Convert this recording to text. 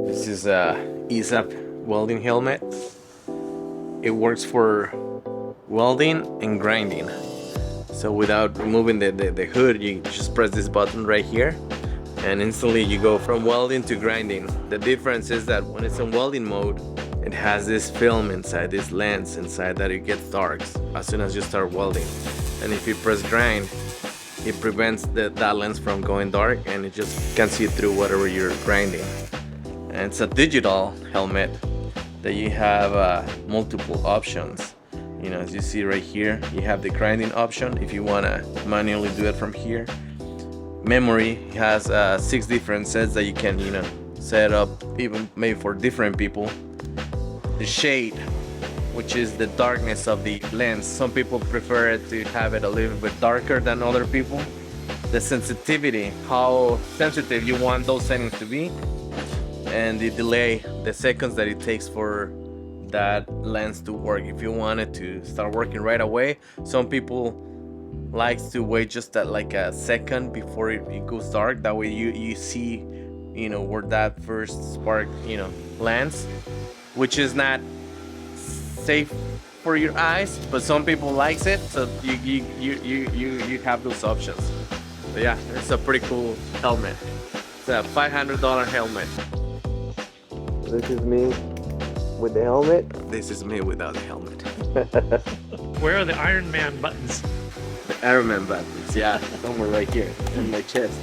This is a ESAP welding helmet. It works for welding and grinding. So without removing the hood, you just press this button right here and instantly you go from welding to grinding. The difference is that when it's in welding mode, it has this film inside, this lens inside, that it gets dark as soon as you start welding. And if you press grind, it prevents that lens from going dark and it just can see through whatever you're grinding. And it's a digital helmet that you have multiple options. You know, as you see right here, you have the grinding option if you want to manually do it from here. Memory has 6 different sets that you can, you know, set up even maybe for different people. The shade, which is the darkness of the lens. Some people prefer it to have it a little bit darker than other people. The sensitivity, how sensitive you want those settings to be. And the delay, the seconds that it takes for that lens to work. If you want it to start working right away, some people likes to wait just like a second before it goes dark. That way you see, you know, where that first spark, you know, lands, which is not safe for your eyes, but some people likes it, so you have those options. So yeah, it's a pretty cool helmet. It's a $500 helmet. This is me with the helmet. This is me without the helmet. Where are the Iron Man buttons? The Iron Man buttons, yeah, somewhere right here in my chest.